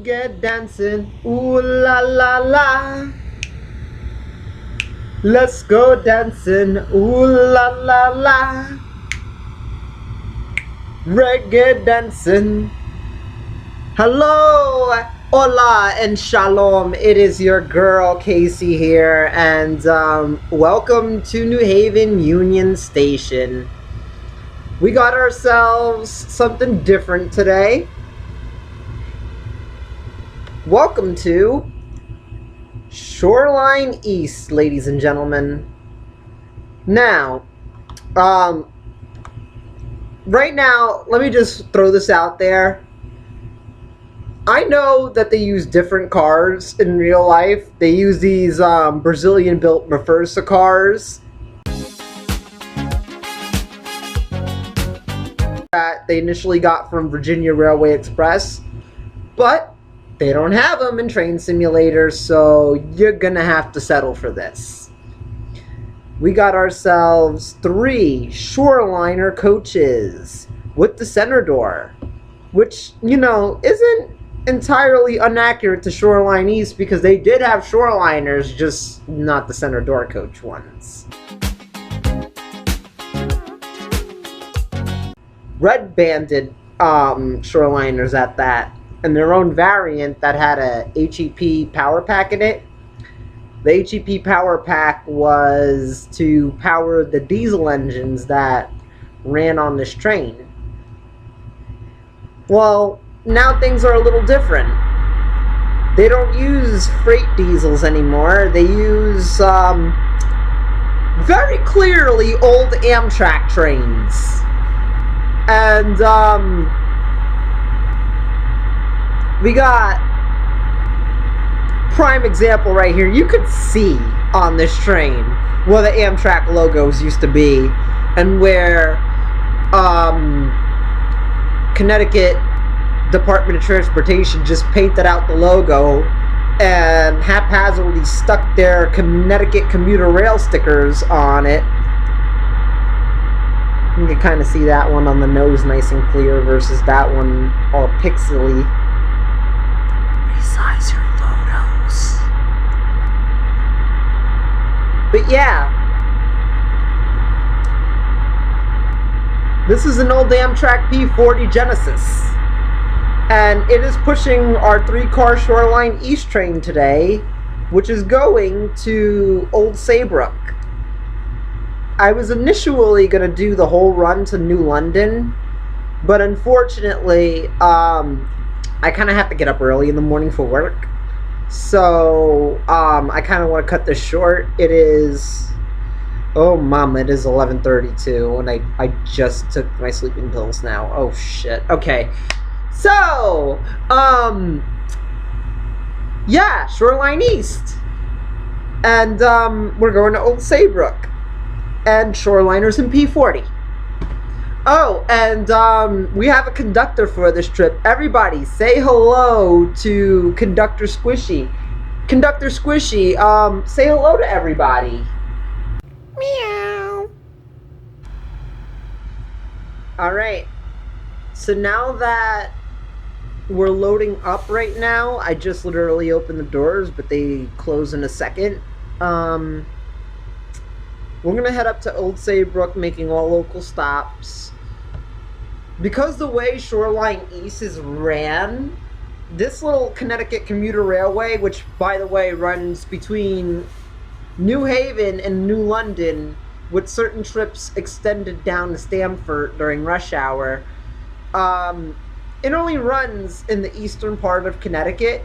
Reggae dancing, ooh la la la. Let's go dancing, ooh la la la. Reggae dancing. Hello, hola, and shalom. It is your girl Casey here, and welcome to New Haven Union Station. We got ourselves something different today. Welcome to Shoreline East, ladies and gentlemen. Now, right now, let me just throw this out there. I know that they use different cars in real life. They use these Brazilian-built reversa cars that they initially got from Virginia Railway Express, but they don't have them in train simulators, so you're gonna have to settle for this. We got ourselves 3 Shoreliner coaches with the center door, which, you know, isn't entirely inaccurate to Shoreline East because they did have Shoreliners, just not the center door coach ones. Red banded Shoreliners at that, and their own variant that had a HEP power pack in it. The HEP power pack was to power the diesel engines that ran on this train. Well, now things are a little different. They don't use freight diesels anymore. They use very clearly old Amtrak trains. And we got prime example right here. You could see on this train where the Amtrak logos used to be and where Connecticut Department of Transportation just painted out the logo and haphazardly stuck their Connecticut commuter rail stickers on it. You can kind of see that one on the nose nice and clear versus that one all pixely. Resize your photos. But yeah, this is an old Amtrak P40 Genesis, and it is pushing our 3-car Shoreline East train today, which is going to Old Saybrook. I was initially going to do the whole run to New London, but unfortunately, I kind of have to get up early in the morning for work. So, I kind of want to cut this short. It is, oh mama, it is 11:32, and I just took my sleeping pills now. Oh shit. Okay. So, yeah, Shoreline East. And, we're going to Old Saybrook. And Shoreliners in P40. Oh, and we have a conductor for this trip. Everybody, say hello to Conductor Squishy. Conductor Squishy, say hello to everybody. Meow. Alright. So now that we're loading up right now, I just literally opened the doors, but they close in a second. We're going to head up to Old Saybrook, making all local stops. Because the way Shoreline East is ran, this little Connecticut commuter railway, which, by the way, runs between New Haven and New London, with certain trips extended down to Stamford during rush hour, it only runs in the eastern part of Connecticut,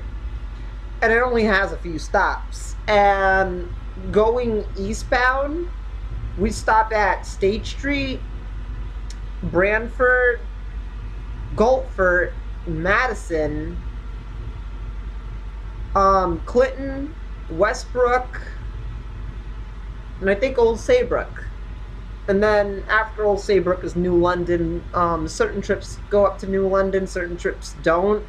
and it only has a few stops. And going eastbound, we stop at State Street, Branford, Gulford, Madison, Clinton, Westbrook, and I think Old Saybrook. And then after Old Saybrook is New London. Certain trips go up to New London, certain trips don't.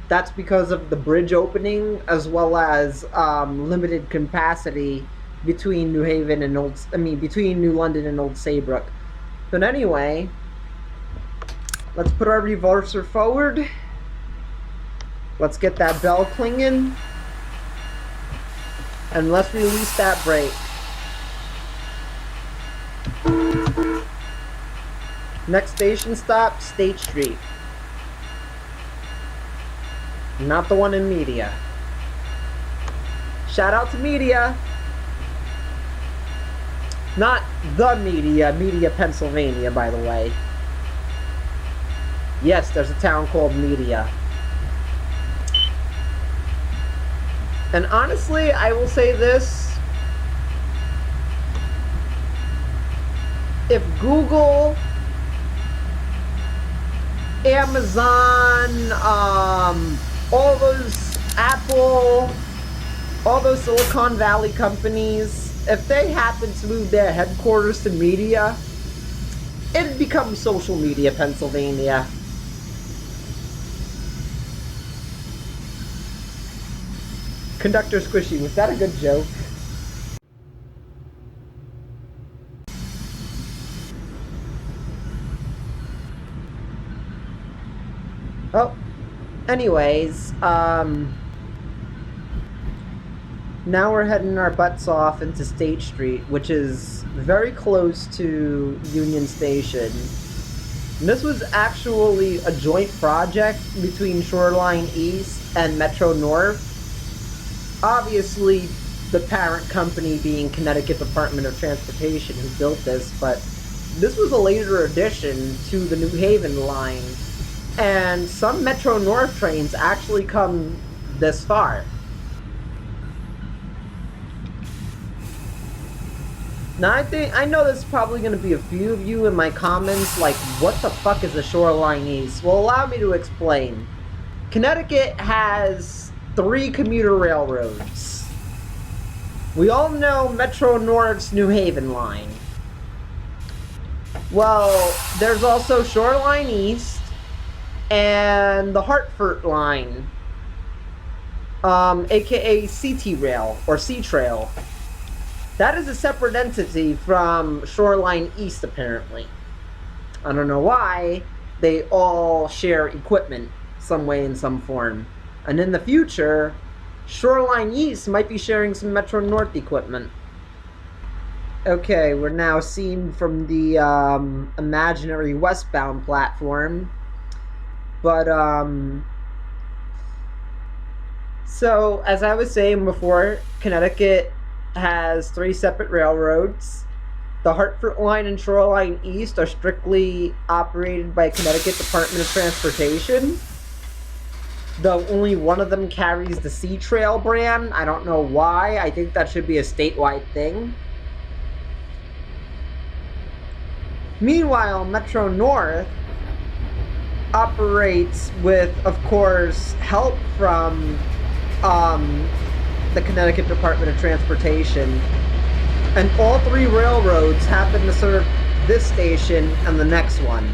That's because of the bridge opening, as well as limited capacity between New Haven and between New London and Old Saybrook. But anyway, let's put our reverser forward. Let's get that bell clinging. And let's release that brake. Next station stop, State Street. Not the one in Media. Shout out to Media. Not the Media, Pennsylvania, by the way. Yes, there's a town called Media. And honestly, I will say this. If Google, Amazon, all those Apple, all those Silicon Valley companies, if they happen to move their headquarters to Media, it'd become Social Media, Pennsylvania. Conductor Squishy, was that a good joke? Oh, anyways, now we're heading our butts off into State Street, which is very close to Union Station. And this was actually a joint project between Shoreline East and Metro North. Obviously, the parent company being Connecticut Department of Transportation who built this, but this was a later addition to the New Haven line. And some Metro North trains actually come this far. Now, I know there's probably going to be a few of you in my comments like, what the fuck is a Shoreline East? Well, allow me to explain. Connecticut has 3 commuter railroads. We all know Metro North's New Haven line. Well, there's also Shoreline East and the Hartford line, aka CT Rail or C-Trail. That is a separate entity from Shoreline East, apparently. I don't know why. They all share equipment some way in some form. And in the future, Shoreline East might be sharing some Metro North equipment. Okay, we're now seen from the imaginary westbound platform. But, so, as I was saying before, Connecticut has 3 separate railroads. The Hartford line and Shoreline East are strictly operated by Connecticut Department of Transportation. Though only one of them carries the C-Trail brand. I don't know why. I think that should be a statewide thing. Meanwhile, Metro North operates with, of course, help from the Connecticut Department of Transportation. And all 3 railroads happen to serve this station and the next one.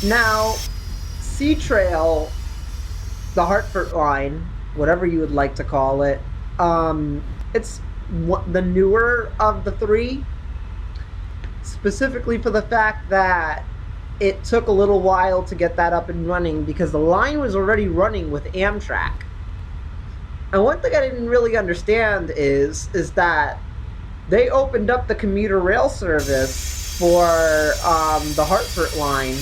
Now, C-Trail, the Hartford line, whatever you would like to call it, it's the newer of the 3, specifically for the fact that it took a little while to get that up and running because the line was already running with Amtrak. And one thing I didn't really understand is that they opened up the commuter rail service for the Hartford line.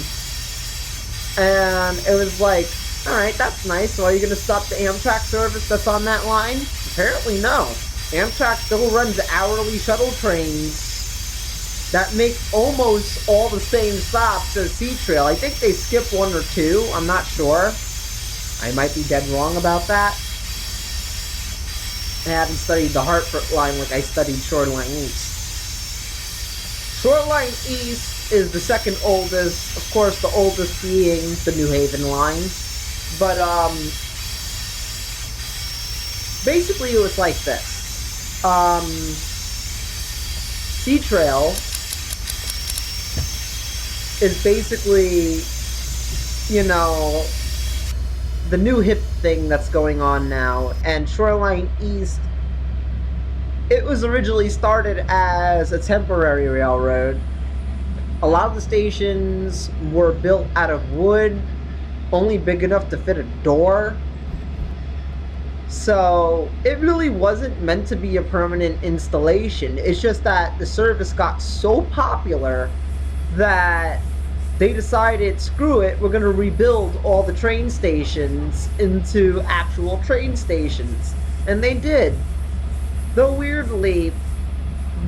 And it was like, alright, that's nice. So are you going to stop the Amtrak service that's on that line? Apparently no. Amtrak still runs hourly shuttle trains that make almost all the same stops as C-Trail. I think they skip 1 or 2. I'm not sure. I might be dead wrong about that. I haven't studied the Hartford line like I studied Shoreline East. Shoreline East is the second oldest, of course the oldest being the New Haven line. But basically it was like this. C-Trail is basically you know, the new hip thing that's going on now. And Shoreline East, it was originally started as a temporary railroad. A lot of the stations were built out of wood, only big enough to fit a door. So it really wasn't meant to be a permanent installation. It's just that the service got so popular that they decided, screw it, we're going to rebuild all the train stations into actual train stations. And they did. Though weirdly,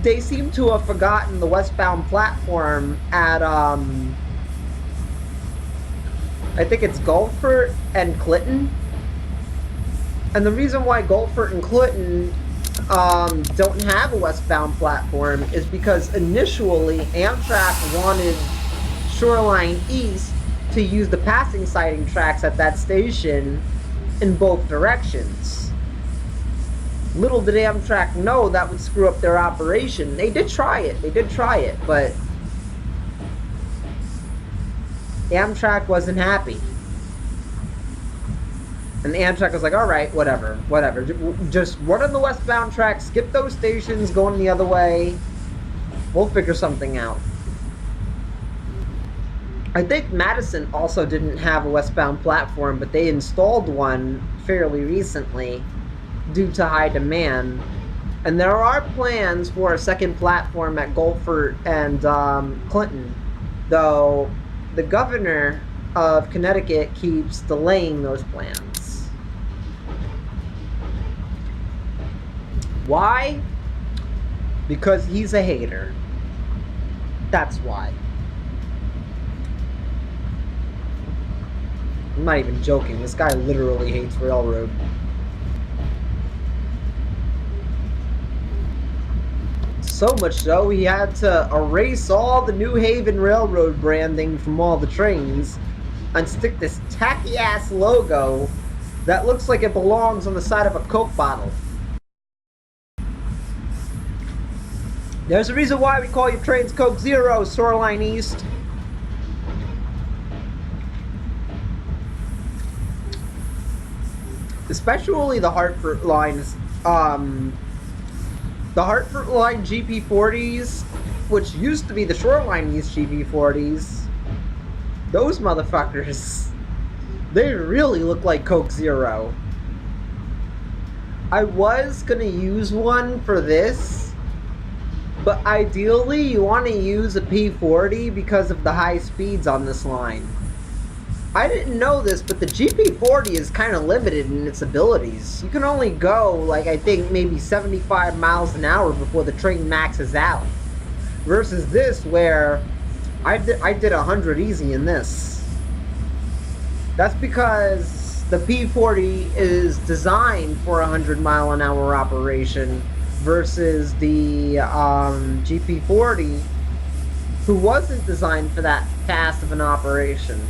they seem to have forgotten the westbound platform at, I think it's Guilford and Clinton. And the reason why Guilford and Clinton don't have a westbound platform is because initially Amtrak wanted Shoreline East to use the passing siding tracks at that station in both directions. Little did Amtrak know that would screw up their operation. They did try it, but Amtrak wasn't happy. And Amtrak was like, alright, whatever. Just run on the westbound track, skip those stations, going the other way. We'll figure something out. I think Madison also didn't have a westbound platform, but they installed one fairly recently due to high demand. And there are plans for a second platform at Guilford and Clinton, though the governor of Connecticut keeps delaying those plans. Why? Because he's a hater. That's why. I'm not even joking. This guy literally hates railroad. So much so, he had to erase all the New Haven Railroad branding from all the trains and stick this tacky-ass logo that looks like it belongs on the side of a Coke bottle. There's a reason why we call your trains Coke Zero, Shoreline East. Especially the Hartford lines. The Hartford line GP40s, which used to be the Shoreline East GP40s, those motherfuckers, they really look like Coke Zero. I was gonna use one for this, but ideally you want to use a P40 because of the high speeds on this line. I didn't know this, but the GP40 is kind of limited in its abilities. You can only go, like, I think maybe 75 miles an hour before the train maxes out. Versus this, where I did 100 easy in this. That's because the P40 is designed for a 100-mile-an-hour operation versus the GP40, who wasn't designed for that fast of an operation.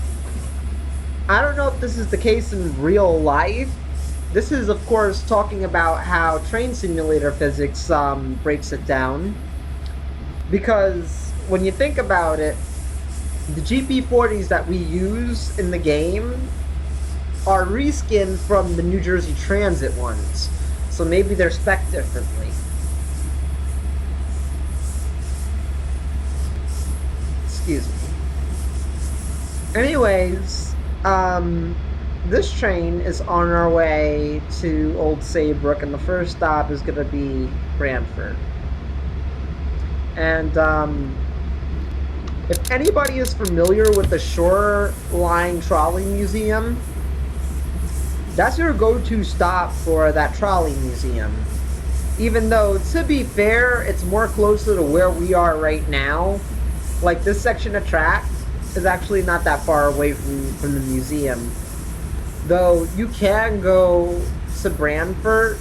I don't know if this is the case in real life. This is, of course, talking about how train simulator physics breaks it down. Because when you think about it, the GP40s that we use in the game are reskinned from the New Jersey Transit ones. So maybe they're spec'd differently. Excuse me. Anyways, this train is on our way to Old Saybrook, and the first stop is going to be Brantford. And if anybody is familiar with the Shoreline Trolley Museum, that's your go-to stop for that trolley museum. Even though, to be fair, it's more closer to where we are right now. Like, this section of track is actually not that far away from the museum. Though you can go to Brantford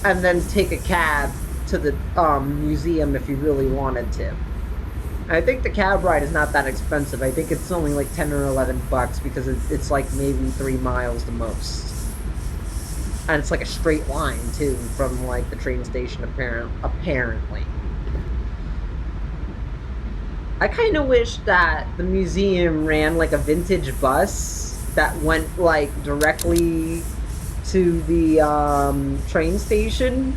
and then take a cab to the museum if you really wanted to. And I think the cab ride is not that expensive. I think it's only like 10 or 11 bucks because it's like maybe 3 miles the most. And it's like a straight line too from like the train station apparently. I kind of wish that the museum ran like a vintage bus that went like directly to the train station.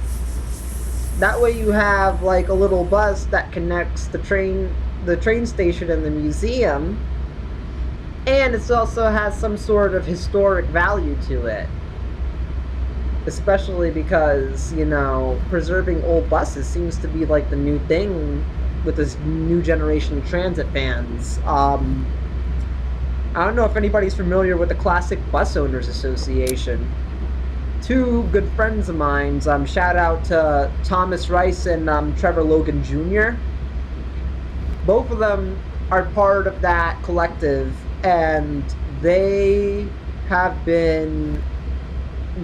That way you have like a little bus that connects the train station and the museum, and it also has some sort of historic value to it. Especially because, you know, preserving old buses seems to be like the new thing with this new generation of transit fans. I don't know if anybody's familiar with the Classic Bus Owners Association. Two good friends of mine, shout out to Thomas Rice and Trevor Logan Jr. Both of them are part of that collective, and they have been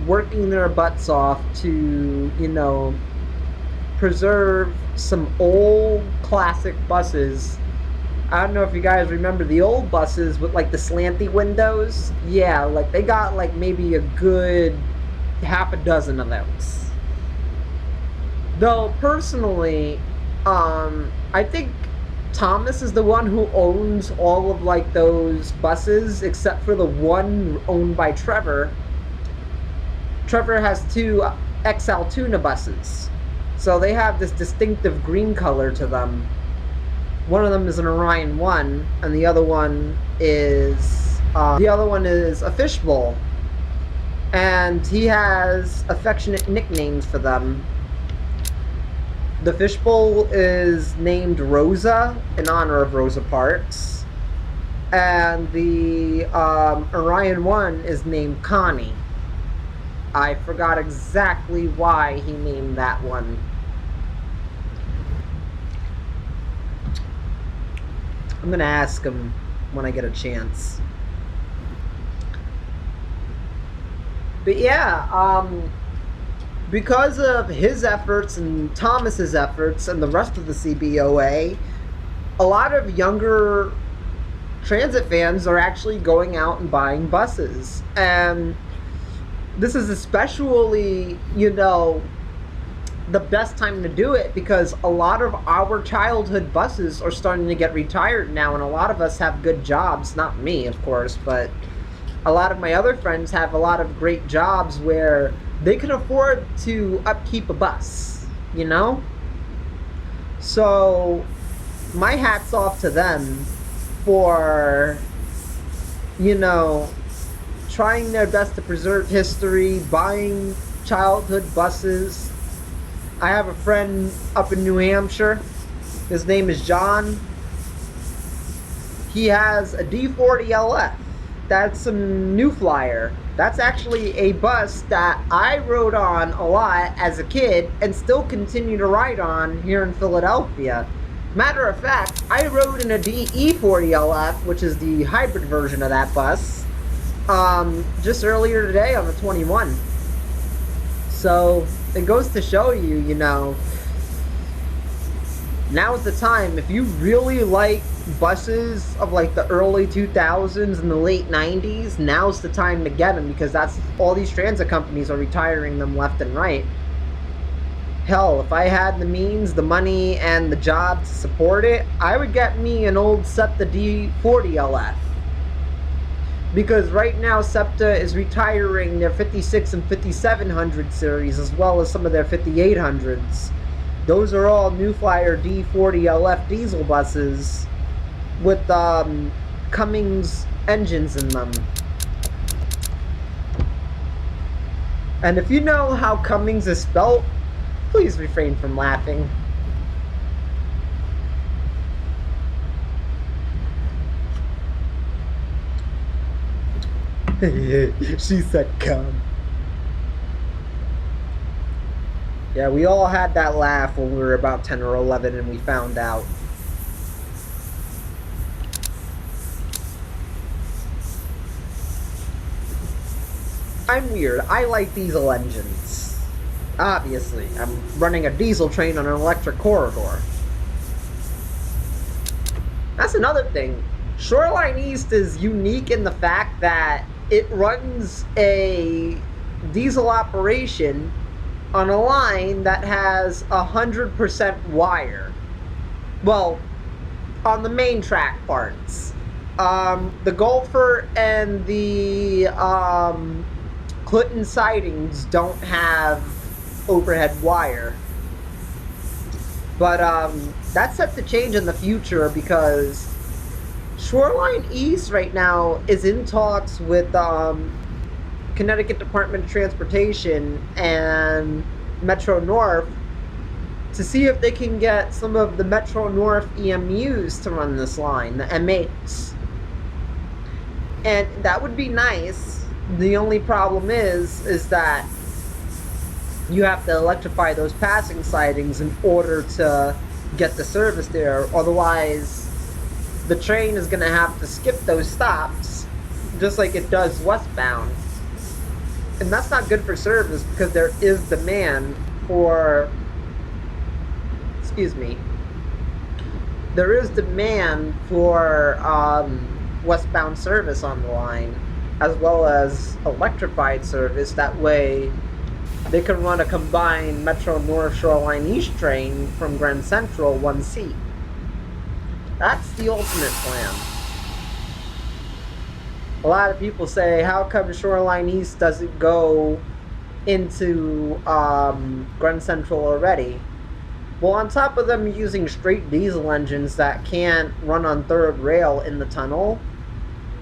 working their butts off to, you know, preserve some old classic buses. I don't know if you guys remember the old buses with like the slanty windows. Yeah, like they got like maybe a good half a dozen of those. Though personally, I think Thomas is the one who owns all of like those buses except for the one owned by Trevor. Trevor has two XL Tuna buses, so they have this distinctive green color to them. One of them is an Orion 1, and the other one is a fishbowl. And he has affectionate nicknames for them. The fishbowl is named Rosa in honor of Rosa Parks, and the Orion 1 is named Connie. I forgot exactly why he named that one. I'm gonna ask him when I get a chance. But yeah, because of his efforts and Thomas's efforts and the rest of the CBOA, a lot of younger transit fans are actually going out and buying buses. And this is especially, you know, the best time to do it because a lot of our childhood buses are starting to get retired now, and a lot of us have good jobs. Not me, of course, but a lot of my other friends have a lot of great jobs where they can afford to upkeep a bus, you know? So my hat's off to them for, you know, trying their best to preserve history, buying childhood buses. I have a friend up in New Hampshire. His name is John. He has a D40LF. That's a New Flyer. That's actually a bus that I rode on a lot as a kid and still continue to ride on here in Philadelphia. Matter of fact, I rode in a DE40LF, which is the hybrid version of that bus, just earlier today on the 21. So it goes to show you, you know, now's the time. If you really like buses of like the early 2000s and the late 90s, now's the time to get them, because that's all these transit companies are retiring them left and right. Hell, if I had the means, the money, and the job to support it, I would get me an old SEPTA D40LF. Because right now SEPTA is retiring their 56 and 5700 series as well as some of their 5800s. Those are all New Flyer D40LF diesel buses with Cummins engines in them. And if you know how Cummins is spelt, please refrain from laughing. She said come. Yeah, we all had that laugh when we were about 10 or 11 and we found out. I'm weird. I like diesel engines. Obviously, I'm running a diesel train on an electric corridor. That's another thing. Shoreline East is unique in the fact that it runs a diesel operation on a line that has 100% wire. Well, on the main track parts. The Gulfer and the Clinton sidings don't have overhead wire. But that's set to change in the future because Shoreline East right now is in talks with Connecticut Department of Transportation and Metro North to see if they can get some of the Metro North EMUs to run this line, the M8s. And that would be nice. The only problem is that you have to electrify those passing sidings in order to get the service there. Otherwise, the train is going to have to skip those stops, just like it does westbound. And that's not good for service because there is demand for... There is demand for westbound service on the line, as well as electrified service. That way, they can run a combined Metro North Shoreline East train from Grand Central, one seat. That's the ultimate plan. A lot of people say, how come Shoreline East doesn't go into Grand Central already? Well, on top of them using straight diesel engines that can't run on third rail in the tunnel,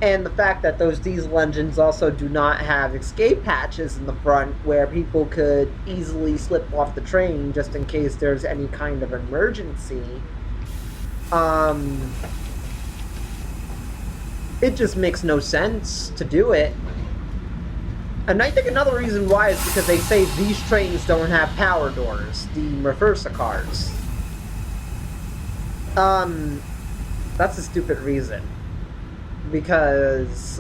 and the fact that those diesel engines also do not have escape hatches in the front where people could easily slip off the train just in case there's any kind of emergency, it just makes no sense to do it. And I think another reason why is because they say these trains don't have power doors, the Reversa cars. That's a stupid reason. Because,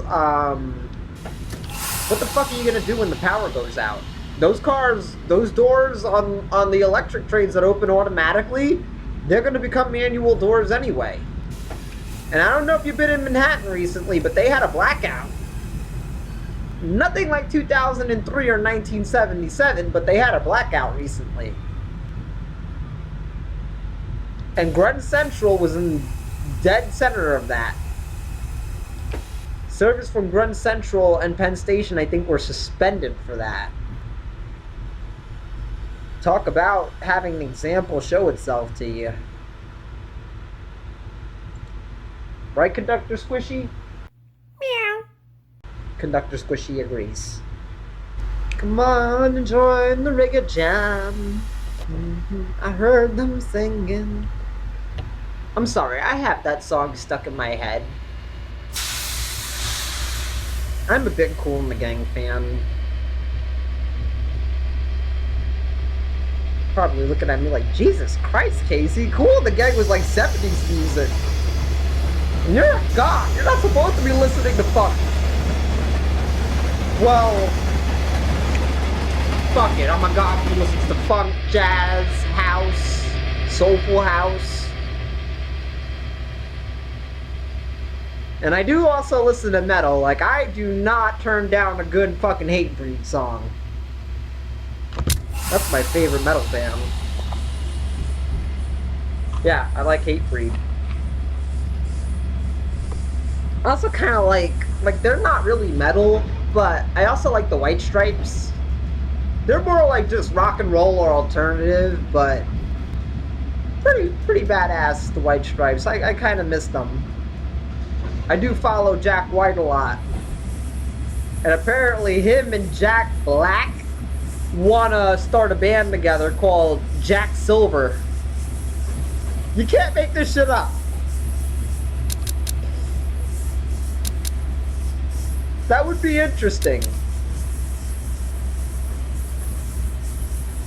what the fuck are you gonna do when the power goes out? Those cars, those doors on the electric trains that open automatically, they're gonna become manual doors anyway. And I don't know if you've been in Manhattan recently, but they had a blackout. Nothing like 2003 or 1977, but they had a blackout recently. And Grand Central was in dead center of that. Service from Grand Central and Penn Station, I think, were suspended for that. Talk about having an example show itself to you. Right, Conductor Squishy? Meow. Conductor Squishy agrees. Come on and join the reggae jam. I heard them singing. I'm sorry, I have that song stuck in my head. I'm a big Kool and the Gang fan. Probably looking at me like, Jesus Christ, Casey, Kool and the Gang was like 70s music. And you're a god, you're not supposed to be listening to funk. Well, fuck it, I'm a god who listens to funk, jazz, house, soulful house. And I do also listen to metal. Like, I do not turn down a good fucking Hatebreed song. That's my favorite metal band. Yeah, I like Hatebreed. I also kind of like they're not really metal, but I also like the White Stripes. They're more like just rock and roll or alternative, but pretty badass, the White Stripes. I kind of miss them. I do follow Jack White a lot. And apparently him and Jack Black want to start a band together called Jack Silver. You can't make this shit up. That would be interesting.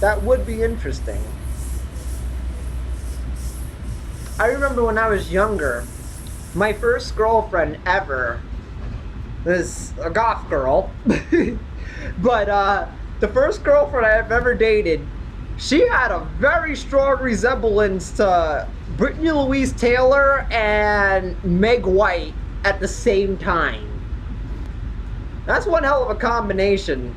That would be interesting. I remember when I was younger, my first girlfriend ever was a goth girl. But the first girlfriend I've ever dated, she had a very strong resemblance to Brittany Louise Taylor and Meg White at the same time. That's one hell of a combination.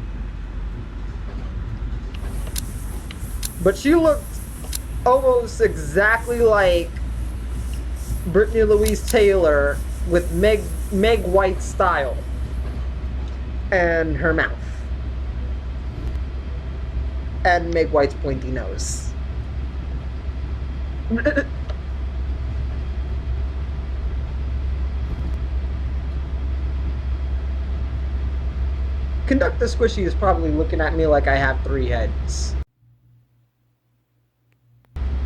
But she looked almost exactly like Brittany Louise Taylor with Meg White style and her mouth and Meg White's pointy nose. Conductor Squishy is probably looking at me like I have 3 heads.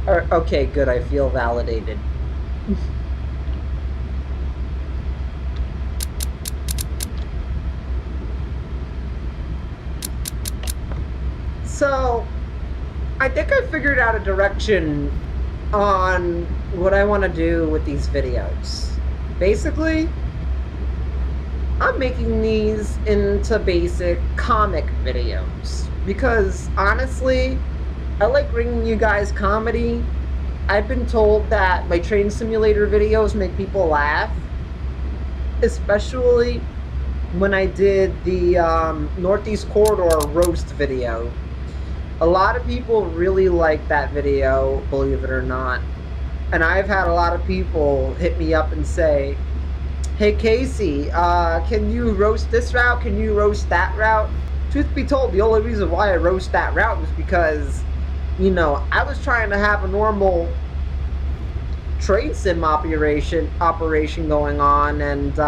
Okay, good, I feel validated. So, I think I figured out a direction on what I want to do with these videos. Basically, I'm making these into basic comic videos because honestly, I like bringing you guys comedy. I've been told that my train simulator videos make people laugh, especially when I did the Northeast Corridor roast video. A lot of people really like that video, believe it or not. And I've had a lot of people hit me up and say, hey Casey, can you roast this route? Can you roast that route? Truth be told, the only reason why I roast that route was because, you know, I was trying to have a normal train sim operation going on, and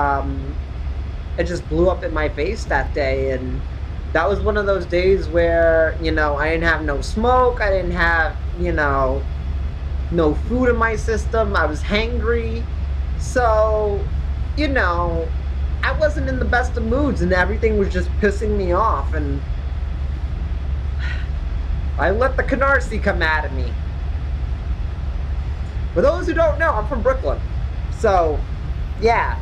it just blew up in my face that day. And that was one of those days where, you know, I didn't have no smoke, I didn't have, you know, no food in my system, I was hangry. So, you know, I wasn't in the best of moods and everything was just pissing me off, and I let the Canarsie come out of me. For those who don't know, I'm from Brooklyn. So, yeah,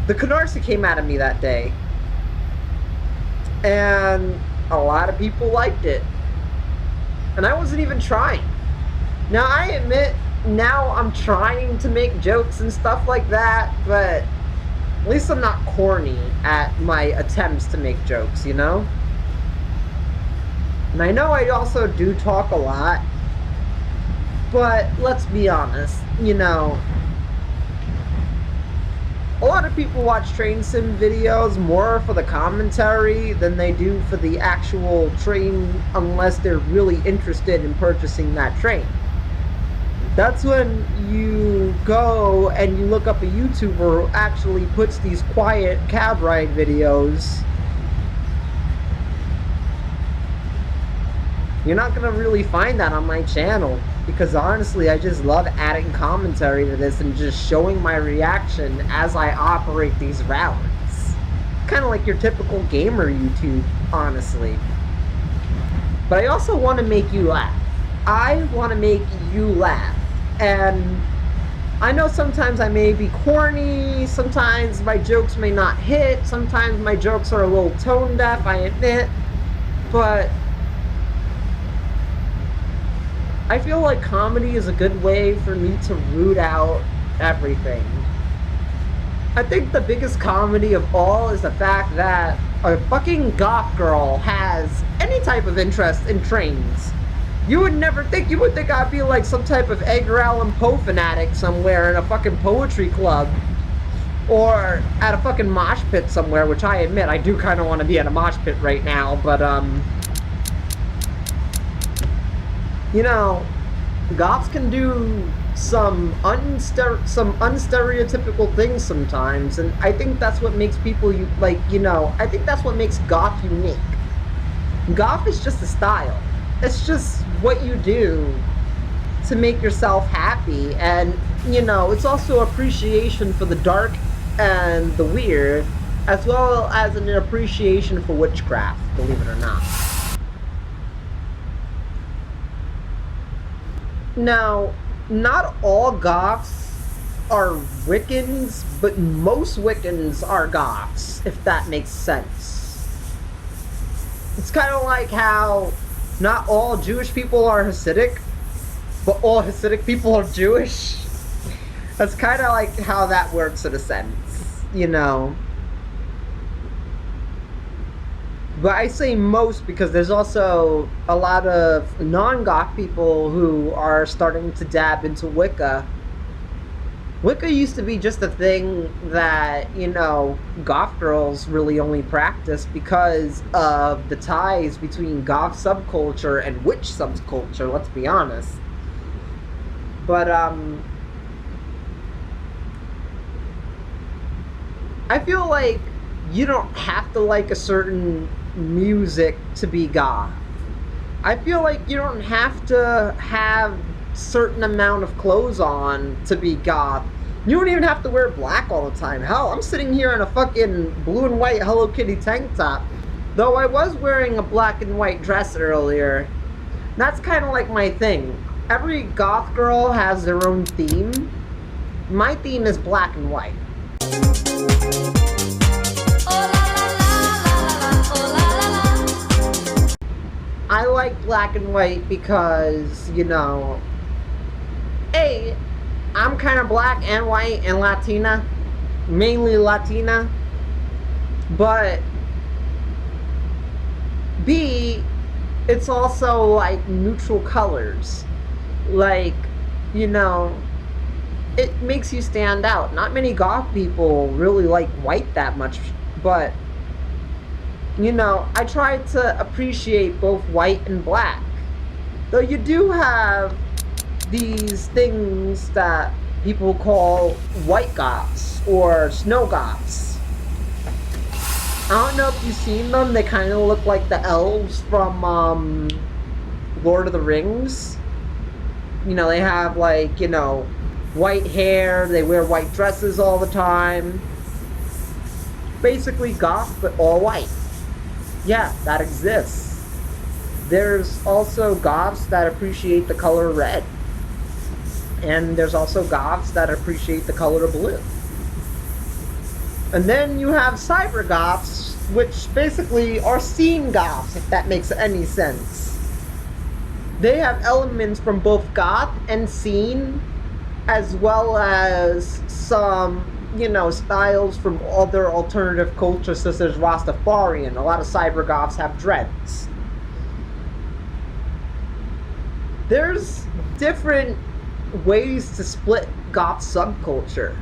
the Canarsie came out of me that day. And a lot of people liked it. And I wasn't even trying. Now, I admit, now I'm trying to make jokes and stuff like that, but at least I'm not corny at my attempts to make jokes, you know? And I know I also do talk a lot, but let's be honest, you know, a lot of people watch train sim videos more for the commentary than they do for the actual train, unless they're really interested in purchasing that train. That's when you go and you look up a YouTuber who actually puts these quiet cab ride videos. You're not going to really find that on my channel, because honestly, I just love adding commentary to this and just showing my reaction as I operate these routes. Kind of like your typical gamer YouTube, honestly. But I also want to make you laugh. I want to make you laugh. And I know sometimes I may be corny, sometimes my jokes may not hit, sometimes my jokes are a little tone deaf, I admit, but I feel like comedy is a good way for me to root out everything. I think the biggest comedy of all is the fact that a fucking goth girl has any type of interest in trains. You would never think, you would think I'd be like some type of Edgar Allan Poe fanatic somewhere in a fucking poetry club. Or at a fucking mosh pit somewhere, which I admit, I do kind of want to be at a mosh pit right now, but, you know, goths can do some unstereotypical things sometimes, and I think that's what makes people, I think that's what makes goth unique. Goth is just a style. It's just what you do to make yourself happy, and, you know, it's also appreciation for the dark and the weird, as well as an appreciation for witchcraft, believe it or not. Now, not all goths are Wiccans, but most Wiccans are goths, if that makes sense. It's kind of like how not all Jewish people are Hasidic, but all Hasidic people are Jewish. That's kind of like how that works in a sense, you know. But I say most because there's also a lot of non-goth people who are starting to dab into Wicca. Wicca used to be just a thing that, you know, goth girls really only practiced because of the ties between goth subculture and witch subculture, let's be honest. But, I feel like you don't have to like a certain music to be goth. I feel like you don't have to have certain amount of clothes on to be goth. You don't even have to wear black all the time. Hell, I'm sitting here in a fucking blue and white Hello Kitty tank top. Though I was wearing a black and white dress earlier. That's kind of like my thing. Every goth girl has their own theme. My theme is black and white. I like black and white because, you know, A, I'm kind of black and white and Latina, mainly Latina, but B, it's also like neutral colors, like, you know, it makes you stand out. Not many goth people really like white that much, but, you know, I try to appreciate both white and black. Though you do have these things that people call white goths or snow goths. I don't know if you've seen them. They kind of look like the elves from Lord of the Rings. You know, they have like, you know, white hair, they wear white dresses all the time. Basically goth, but all white. Yeah, that exists. There's also goths that appreciate the color red. And there's also goths that appreciate the color blue. And then you have cyber goths, which basically are scene goths, if that makes any sense. They have elements from both goth and scene, as well as some, you know, styles from other alternative cultures such as Rastafarian. A lot of cyber goths have dreads. There's different ways to split goth subculture.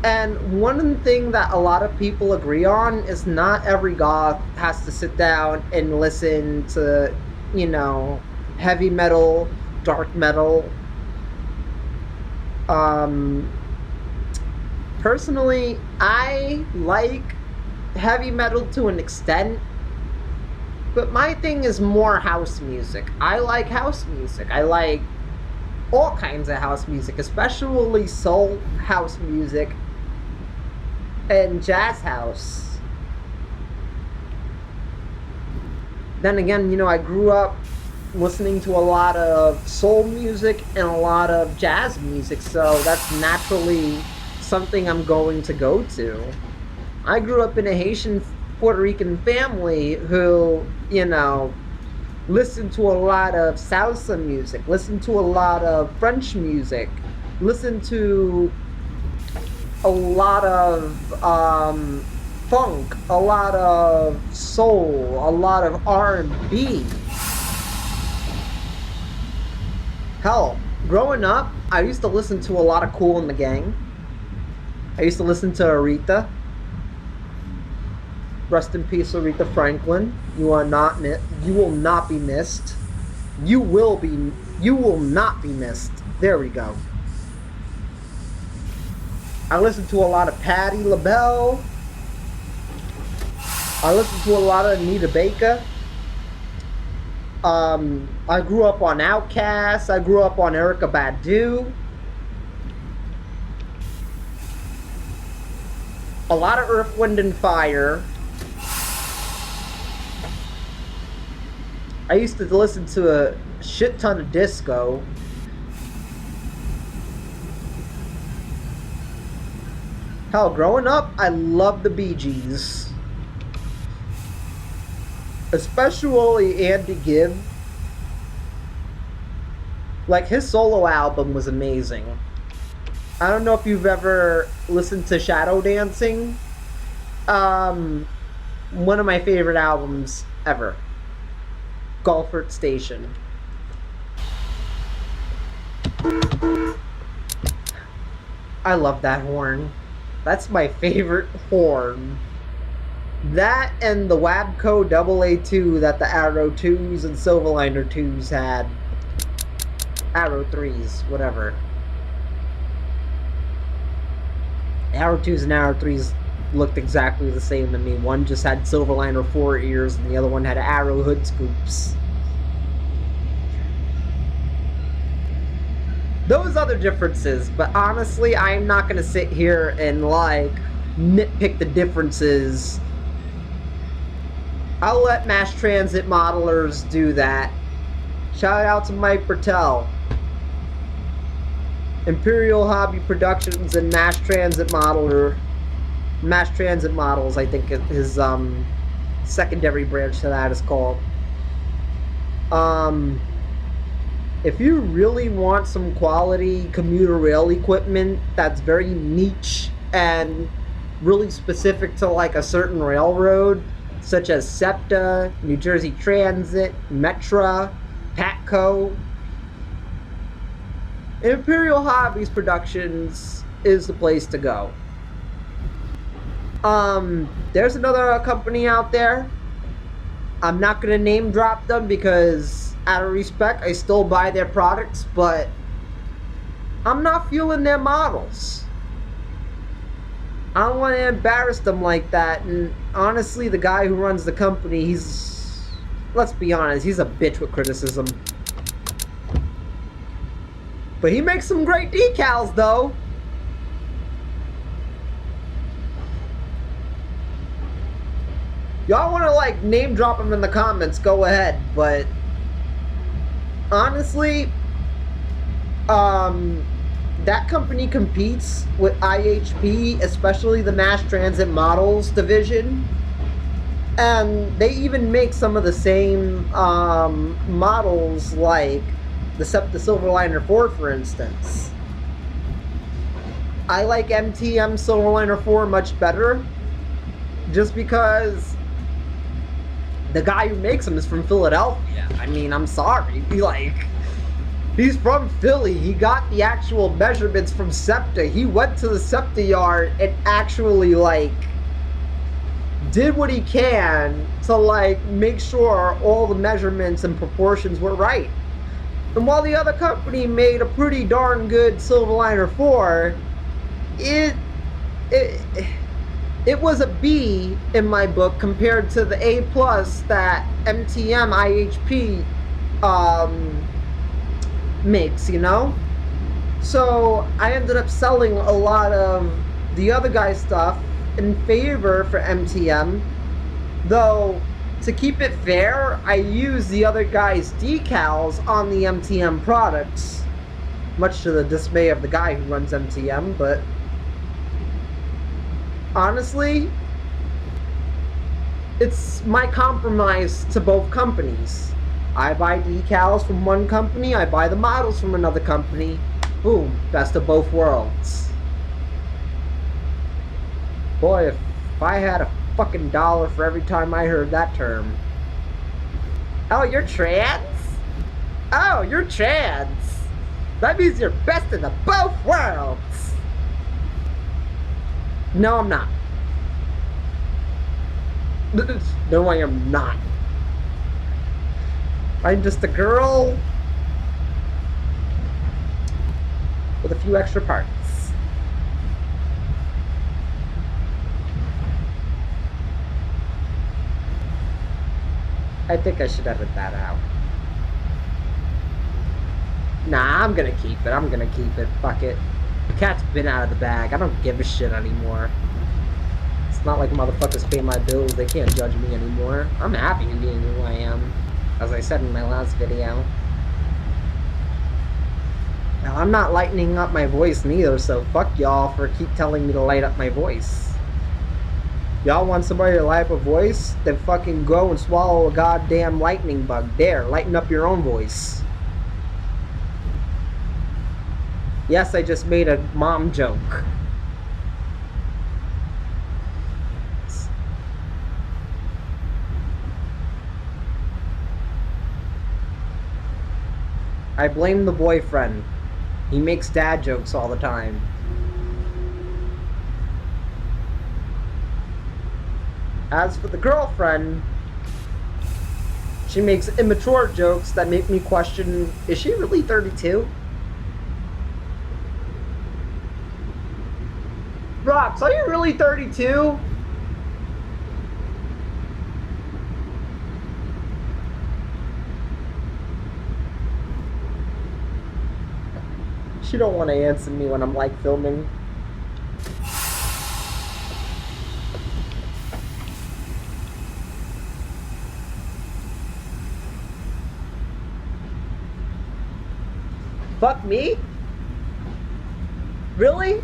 And one thing that a lot of people agree on is not every goth has to sit down and listen to, you know, heavy metal, dark metal. Personally, I like heavy metal to an extent, but my thing is more house music. I like house music. I like all kinds of house music, especially soul house music and jazz house. Then again, you know, I grew up listening to a lot of soul music and a lot of jazz music, so that's naturally something I'm going to go to. I grew up in a Haitian Puerto Rican family who, you know, listened to a lot of salsa music, listened to a lot of French music, listened to a lot of funk, a lot of soul, a lot of R&B. Hell, growing up, I used to listen to a lot of Kool and the Gang. I used to listen to Aretha. Rest in peace, Aretha Franklin. You will not be missed. You will not be missed. There we go. I listened to a lot of Patti LaBelle. I listened to a lot of Anita Baker. I grew up on Outkast. I grew up on Erykah Badu. A lot of Earth, Wind and Fire. I used to listen to a shit ton of disco. Hell, growing up, I loved the Bee Gees. Especially Andy Gibb. Like, his solo album was amazing. I don't know if you've ever listened to Shadow Dancing. One of my favorite albums ever. Gulfport I love that horn. That's my favorite horn. That and the Wabco AA2 that the Arrow 2s and Silverliner 2s had. Arrow 3s, whatever. Arrow 2s and Arrow 3s looked exactly the same to me. One just had Silverliner 4 ears and the other one had Arrow hood scoops. Those other differences, but honestly, I'm not going to sit here and, like, nitpick the differences. I'll let mass transit modelers do that. Shout out to Mike Bertel. Imperial Hobby Productions and Mass Transit Models, I think his secondary branch to that is called. If you really want some quality commuter rail equipment that's very niche and really specific to like a certain railroad, such as SEPTA, New Jersey Transit, Metra, Patco, Imperial Hobbies Productions is the place to go. There's another company out there. I'm not going to name drop them because out of respect, I still buy their products, but I'm not feeling their models. I don't want to embarrass them like that, and honestly, the guy who runs the company, let's be honest, he's a bitch with criticism. But he makes some great decals, though. Y'all want to, like, name drop him in the comments, go ahead, but honestly, that company competes with IHP, especially the Mass Transit Models division, and they even make some of the same models, like the SEPTA Silverliner 4, for instance. I like MTM Silverliner 4 much better, just because the guy who makes them is from Philadelphia. I mean, I'm sorry. He's from Philly. He got the actual measurements from SEPTA. He went to the SEPTA yard and actually, like, did what he can to, like, make sure all the measurements and proportions were right. And while the other company made a pretty darn good Silverliner 4, it was a B in my book compared to the A+ that MTM IHP makes, you know? So I ended up selling a lot of the other guy's stuff in favor for MTM, though to keep it fair, I use the other guy's decals on the MTM products, much to the dismay of the guy who runs MTM, but honestly, it's my compromise to both companies. I buy decals from one company, I buy the models from another company. Boom, best of both worlds. Boy, if I had a fucking dollar for every time I heard that term. Oh, you're trans? Oh, you're trans. That means you're best in the both worlds. No, I'm not. No, I am not. I'm just a girl with a few extra parts. I think I should edit that out. Nah, I'm gonna keep it. I'm gonna keep it. Fuck it. The cat's been out of the bag. I don't give a shit anymore. It's not like motherfuckers pay my bills. They can't judge me anymore. I'm happy in being who I am, as I said in my last video. Now, I'm not lightening up my voice neither, so fuck y'all for keep telling me to light up my voice. Y'all want somebody to light up a voice? Then fucking go and swallow a goddamn lightning bug. There, lighten up your own voice. Yes, I just made a mom joke. I blame the boyfriend. He makes dad jokes all the time. As for the girlfriend, she makes immature jokes that make me question, is she really 32? Rox, are you really 32? She don't want to answer me when I'm like filming. Fuck me? Really?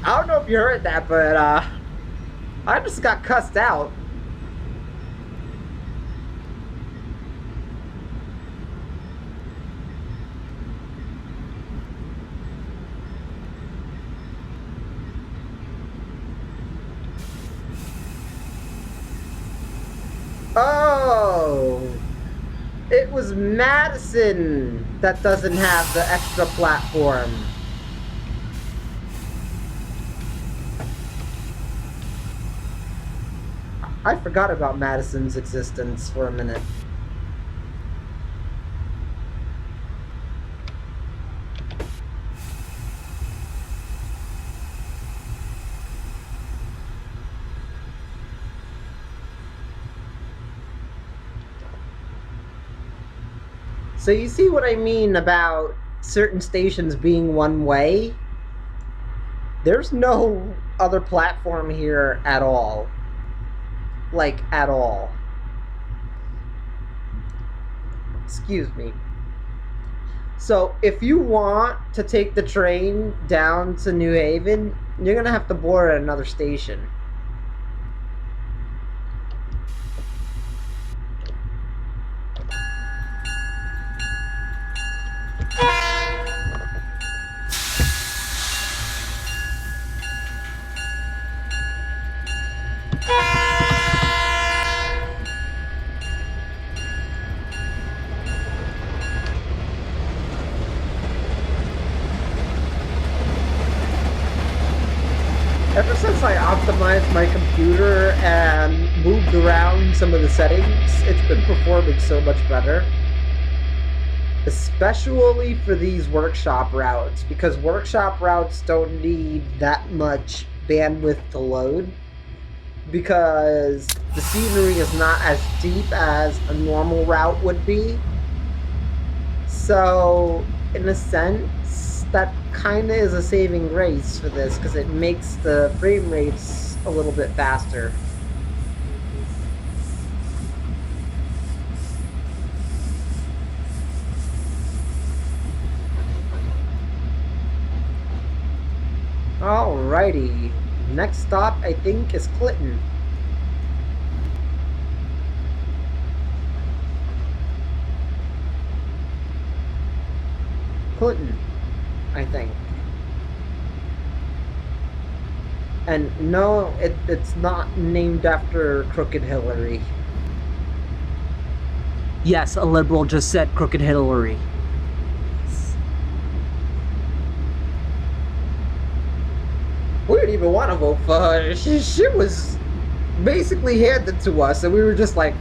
I don't know if you heard that, but I just got cussed out. Oh, it was Madison that doesn't have the extra platform. I forgot about Madison's existence for a minute. So you see what I mean about certain stations being one way? There's no other platform here at all. Like, at all. Excuse me. So, if you want to take the train down to New Haven, you're gonna have to board at another station. Ever since I optimized my computer and moved around some of the settings, it's been performing so much better. Especially for these workshop routes, because workshop routes don't need that much bandwidth to load, because the scenery is not as deep as a normal route would be. So, in a sense, that kind of is a saving grace for this, because it makes the frame rates a little bit faster. Alrighty, next stop I think is Clinton. Clinton, I think. And no, it's not named after Crooked Hillary. Yes, a liberal just said Crooked Hillary. We didn't even want to vote for her. She was basically handed to us, and we were just like,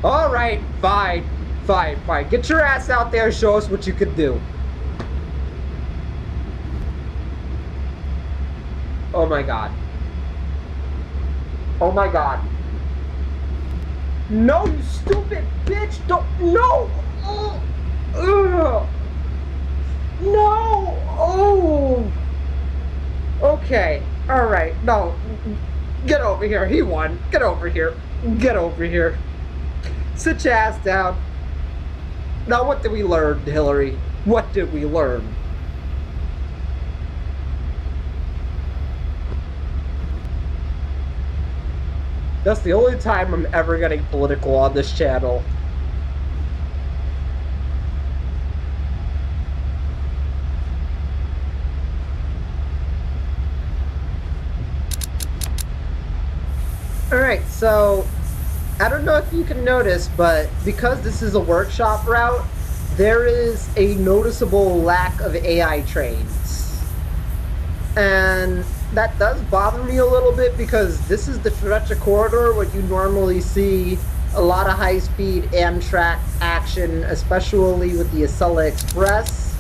alright, fine. Get your ass out there and show us what you can do. Oh my god. Oh my god. No, you stupid bitch! Don't. No! Ugh. No! Oh! Okay. Alright. No. Get over here. He won. Get over here. Get over here. Sit your ass down. Now, what did we learn, Hillary? What did we learn? That's the only time I'm ever getting political on this channel. Alright, so I don't know if you can notice, but because this is a workshop route, there is a noticeable lack of AI trains. And that does bother me a little bit because this is the stretch of corridor where you normally see a lot of high-speed Amtrak action, especially with the Acela Express,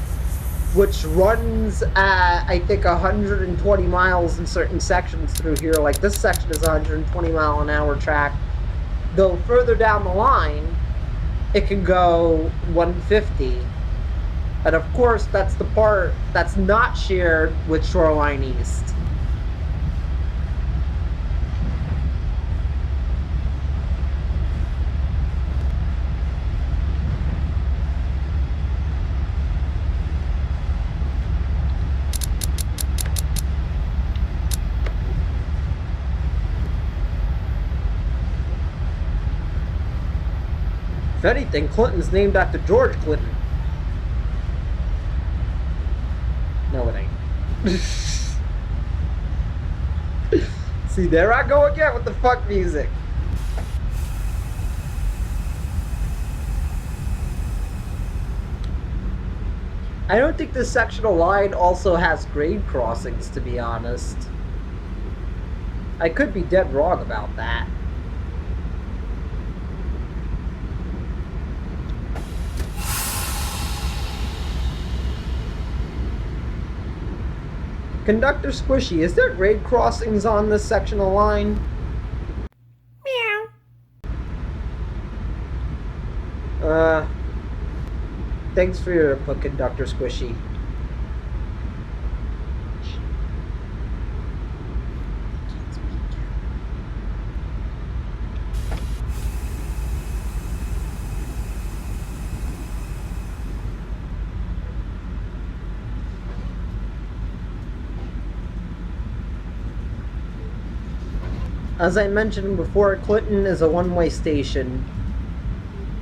which runs at, I think, 120 miles in certain sections through here. Like this section is 120 mile an hour track. Though further down the line, it can go 150. And of course, that's the part that's not shared with Shoreline East. If anything, Clinton's named after George Clinton. No, it ain't. See, there I go again with the fuck music. I don't think this sectional line also has grade crossings, to be honest. I could be dead wrong about that. Conductor Squishy, is there grade crossings on this sectional line? Meow. Thanks for your input, Conductor Squishy. As I mentioned before, Clinton is a one-way station,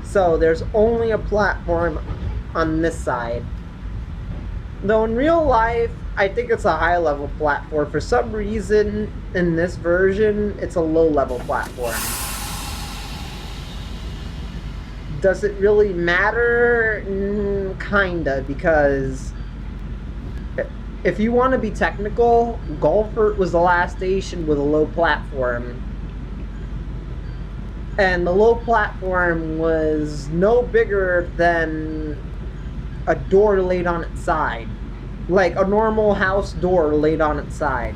so there's only a platform on this side. Though in real life, I think it's a high-level platform. For some reason, in this version, it's a low-level platform. Does it really matter? Kinda, because if you want to be technical, Gulfport was the last station with a low platform. And the low platform was no bigger than a door laid on its side. Like a normal house door laid on its side.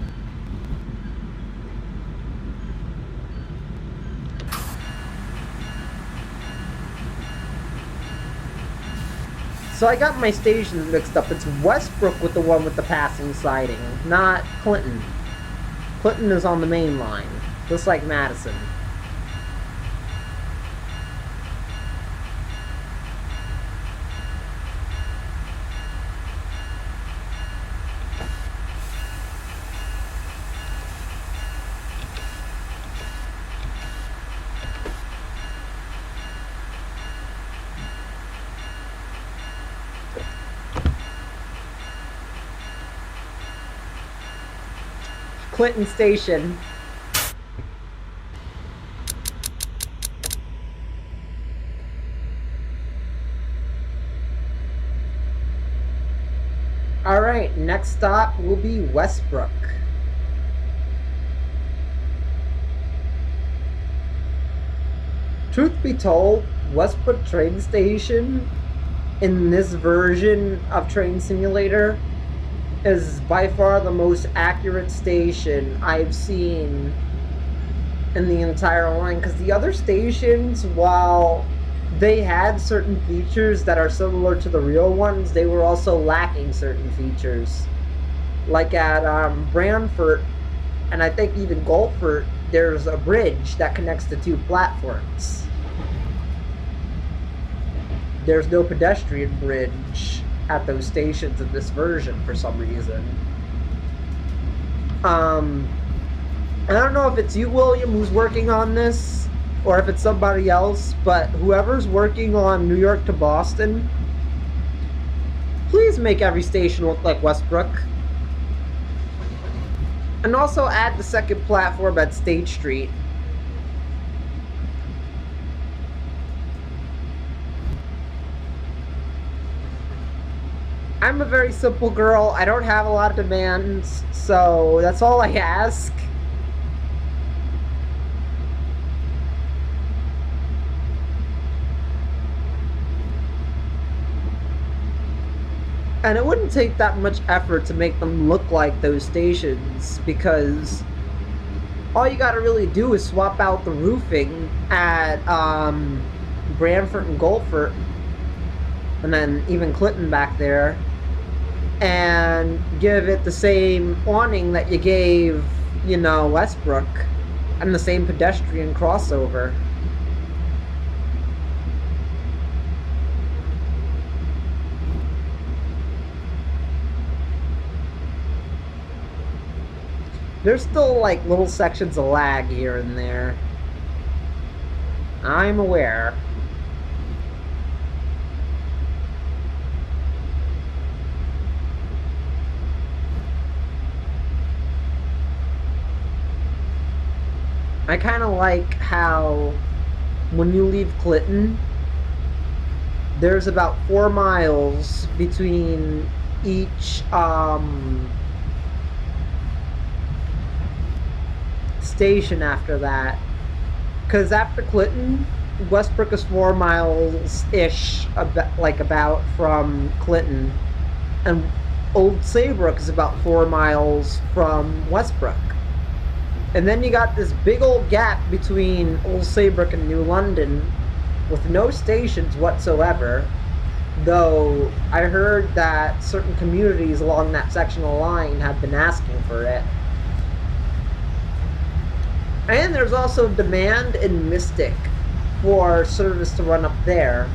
So I got my stations mixed up. It's Westbrook with the one with the passing siding, not Clinton. Clinton is on the main line, just like Madison. Clinton Station. Alright, next stop will be Westbrook. Truth be told, Westbrook train station in this version of Train Simulator is by far the most accurate station I've seen in the entire line, because the other stations, while they had certain features that are similar to the real ones, they were also lacking certain features. Like at Branford, and I think even Gulfport, there's a bridge that connects the two platforms. There's no pedestrian bridge at those stations in this version for some reason. I don't know if it's you, William, who's working on this, or if it's somebody else, but whoever's working on New York to Boston, please make every station look like Westbrook. And also add the second platform at State Street. I'm a very simple girl. I don't have a lot of demands, so that's all I ask. And it wouldn't take that much effort to make them look like those stations, because all you gotta really do is swap out the roofing at Branford and Guilford, and then even Clinton back there, and give it the same awning that you gave, you know, Westbrook, and the same pedestrian crossover. There's still like little sections of lag here and there. I'm aware. I kind of like how when you leave Clinton, there's about 4 miles between each station after that, because after Clinton, Westbrook is 4 miles ish, about from Clinton, and Old Saybrook is about 4 miles from Westbrook, and then you got this big old gap between Old Saybrook and New London with no stations whatsoever, though I heard that certain communities along that section of the line have been asking for it. And there's also demand in Mystic for service to run up there.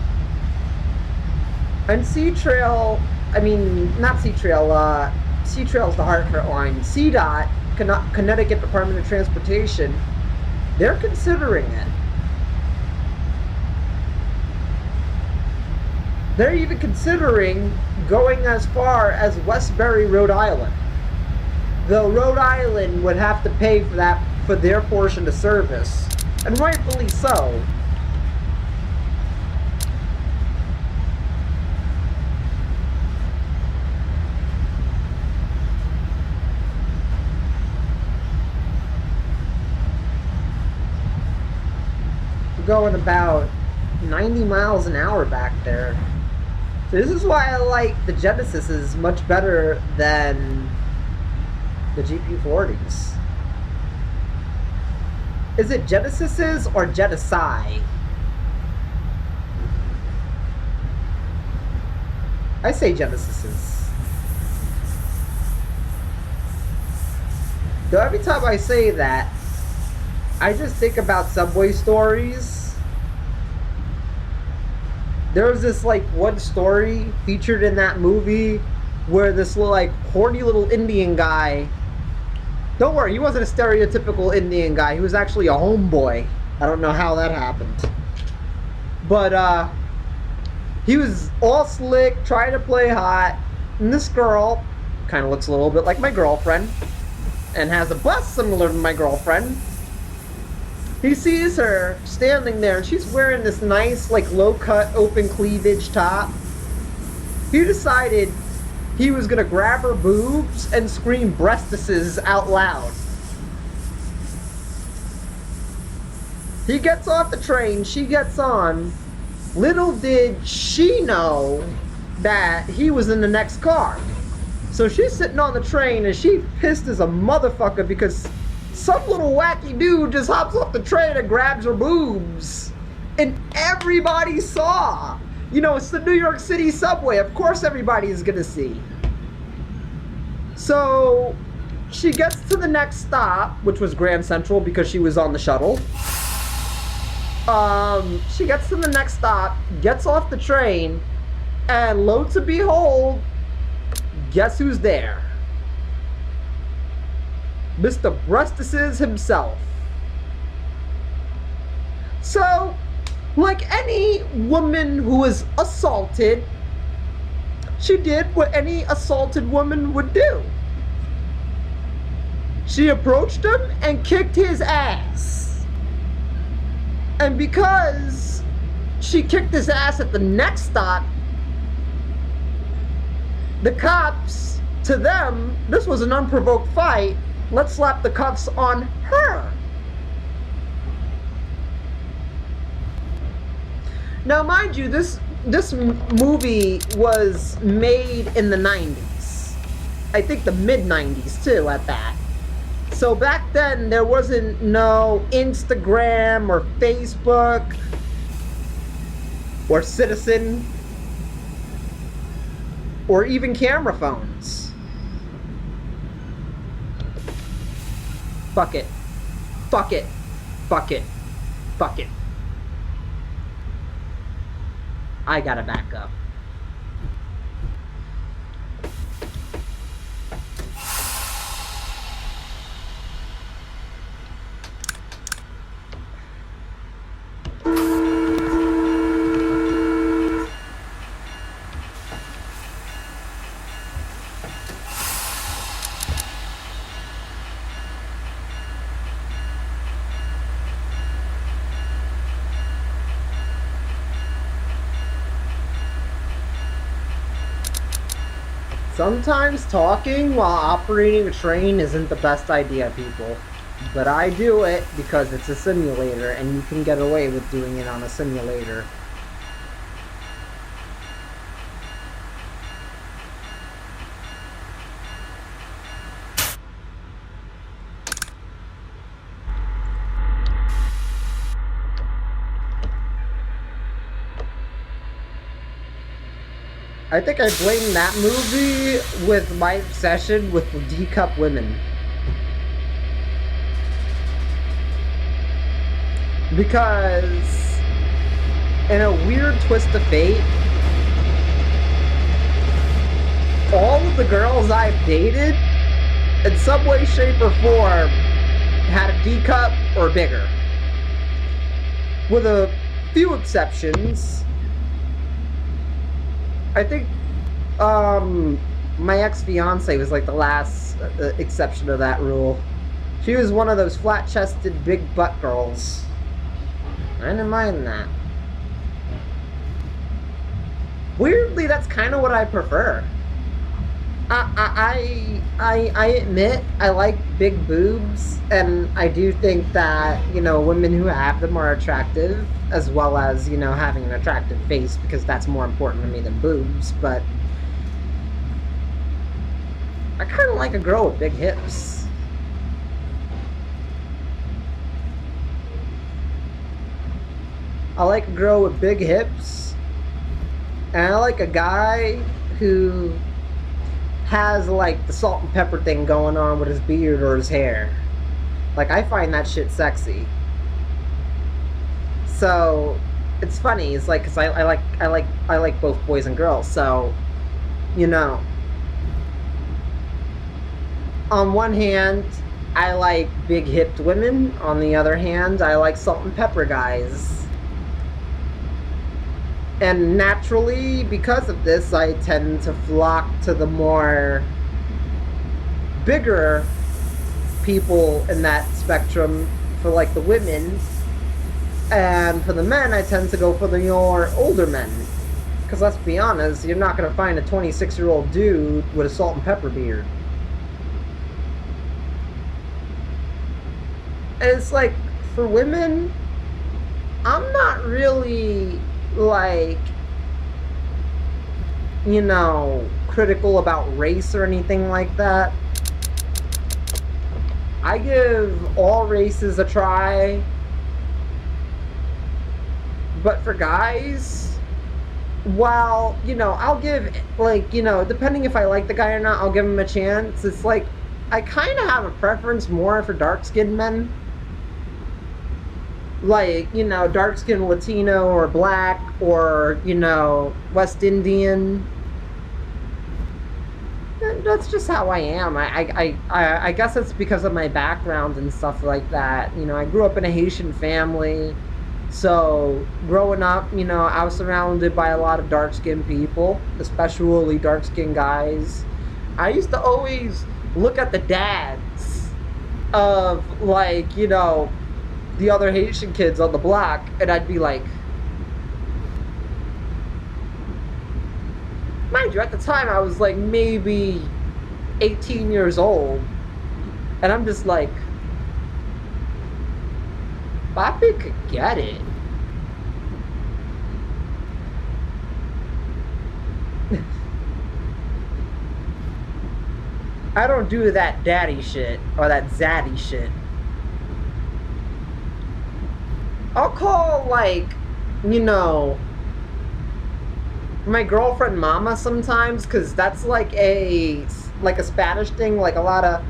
And C-Trail, not C-Trail, C-Trail's the Hartford line. CDOT, Connecticut Department of Transportation, they're considering it. They're even considering going as far as Westbury, Rhode Island. Though Rhode Island would have to pay for that, for their portion of service, and rightfully so. We're going about 90 miles an hour back there. So this is why I like the Genesis is much better than the GP40s. Is it Genesises or Genesi? I say Genesises. Though every time I say that, I just think about Subway Stories. There was this one story featured in that movie where this horny little Indian guy. Don't worry, he wasn't a stereotypical Indian guy. He was actually a homeboy. I don't know how that happened. But, he was all slick, trying to play hot. And this girl kind of looks a little bit like my girlfriend. And has a bust similar to my girlfriend. He sees her standing there, and she's wearing this nice, low-cut, open cleavage top. He decided he was gonna grab her boobs and scream breastises out loud. He gets off the train, she gets on. Little did she know that he was in the next car. So she's sitting on the train and she pissed as a motherfucker because some little wacky dude just hops off the train and grabs her boobs. And everybody saw. You know, it's the New York City subway. Of course everybody is gonna see. So she gets to the next stop, which was Grand Central because she was on the shuttle. She gets to the next stop, gets off the train, and lo to behold, guess who's there? Mr. Breastises himself. So, like any woman who is assaulted, she did what any assaulted woman would do. She approached him and kicked his ass. And because she kicked his ass at the next stop, The cops, to them, this was an unprovoked fight. Let's slap the cuffs on her. Now, mind you, this movie was made in the 90s. I think the mid-90s, too, at that. So back then, there wasn't no Instagram or Facebook or Citizen or even camera phones. Fuck it. Fuck it. Fuck it. Fuck it. I gotta back up. Sometimes talking while operating a train isn't the best idea, people. But I do it because it's a simulator and you can get away with doing it on a simulator. I think I blame that movie with my obsession with the D-cup women. Because in a weird twist of fate, all of the girls I've dated, in some way, shape, or form, had a D-cup or bigger. With a few exceptions. I think my ex-fiance was like the last exception to that rule. She was one of those flat-chested, big butt girls. I didn't mind that. Weirdly, that's kind of what I prefer. I admit I like big boobs, and I do think that, you know, women who have them are attractive, as well as, you know, having an attractive face, because that's more important to me than boobs, but I kind of like a girl with big hips. I like a girl with big hips, and I like a guy who has like the salt and pepper thing going on with his beard or his hair. Like, I find that shit sexy. So it's funny. It's like, cause I like both boys and girls. So, you know, on one hand, I like big hipped women. On the other hand, I like salt and pepper guys. And naturally, because of this, I tend to flock to the more bigger people in that spectrum for like the women. And for the men, I tend to go for the more older men. Because let's be honest, you're not going to find a 26-year-old dude with a salt and pepper beard. And it's like, for women, I'm not really, like, you know, critical about race or anything like that. I give all races a try. But for guys, while, you know, I'll give, like, you know, depending if I like the guy or not, I'll give him a chance. It's like, I kind of have a preference more for dark-skinned men. Like, you know, dark-skinned Latino or black or, you know, West Indian. That's just how I am. I guess it's because of my background and stuff like that. You know, I grew up in a Haitian family. So, growing up, you know, I was surrounded by a lot of dark-skinned people, especially dark-skinned guys. I used to always look at the dads of, like, you know, the other Haitian kids on the block, and I'd be like, Mind you, at the time I was like maybe 18 years old. And I'm just like, Papi could get it. I don't do that daddy shit or that zaddy shit. I'll call, like, you know, my girlfriend mama sometimes, because that's like a Spanish thing. Like a lot of,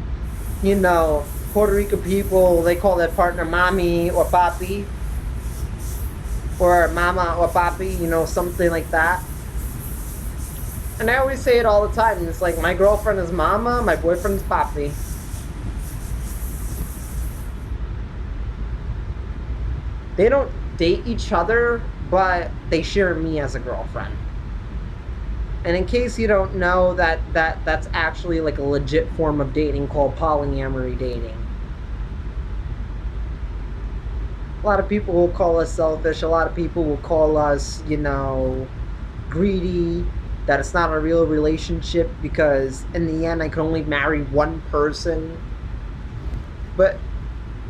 you know, Puerto Rican people, they call their partner mommy or papi, or mama or papi, you know, something like that. And I always say it all the time. It's like, my girlfriend is mama, my boyfriend's papi. They don't date each other, but they share me as a girlfriend. And in case you don't know, that's actually like a legit form of dating called polyamory dating. A lot of people will call us selfish. A lot of people will call us, you know, greedy. That it's not a real relationship because in the end I can only marry one person. But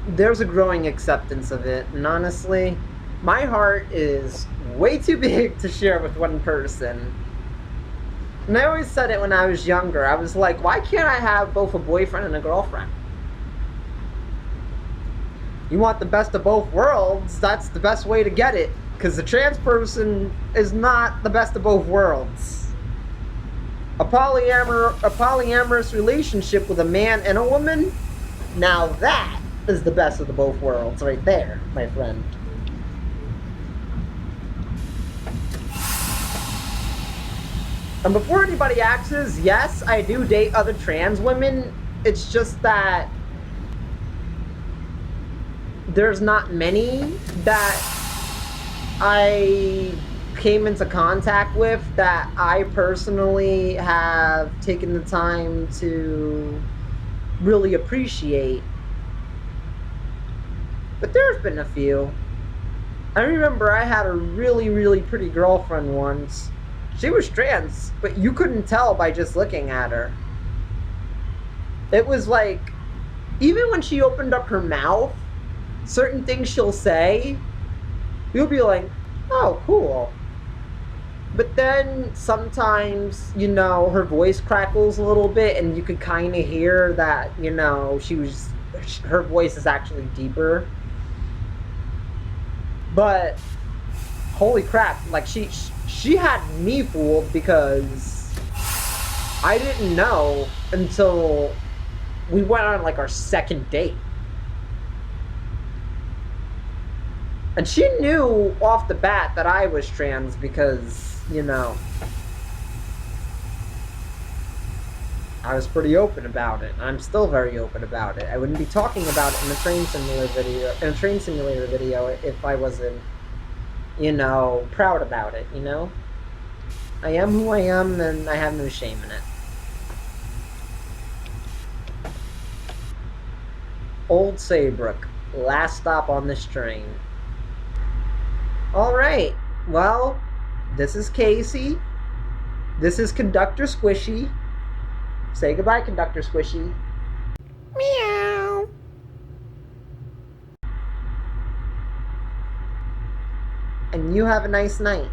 there's a growing acceptance of it. And honestly, my heart is way too big to share with one person. And I always said it when I was younger. I was like, why can't I have both a boyfriend and a girlfriend? You want the best of both worlds, that's the best way to get it. Because the trans person is not the best of both worlds. A polyamorous relationship with a man and a woman, now that is the best of the both worlds right there, my friend. And before anybody asks, yes, I do date other trans women. It's just that there's not many that I came into contact with that I personally have taken the time to really appreciate. But there's been a few. I remember I had a really, really pretty girlfriend once. She was trans, but you couldn't tell by just looking at her. It was like, even when she opened up her mouth, certain things she'll say, you'll be like, oh, cool. But then sometimes, you know, her voice crackles a little bit and you could kind of hear that, you know, her voice is actually deeper. But holy crap, like she had me fooled because I didn't know until we went on like our second date. And she knew off the bat that I was trans because, you know, I was pretty open about it. I'm still very open about it. I wouldn't be talking about it in a train simulator video if I wasn't, you know, proud about it, you know? I am who I am and I have no shame in it. Old Saybrook, last stop on this train. Alright, well, this is Casey. This is Conductor Squishy. Say goodbye, Conductor Squishy. Meow. And you have a nice night.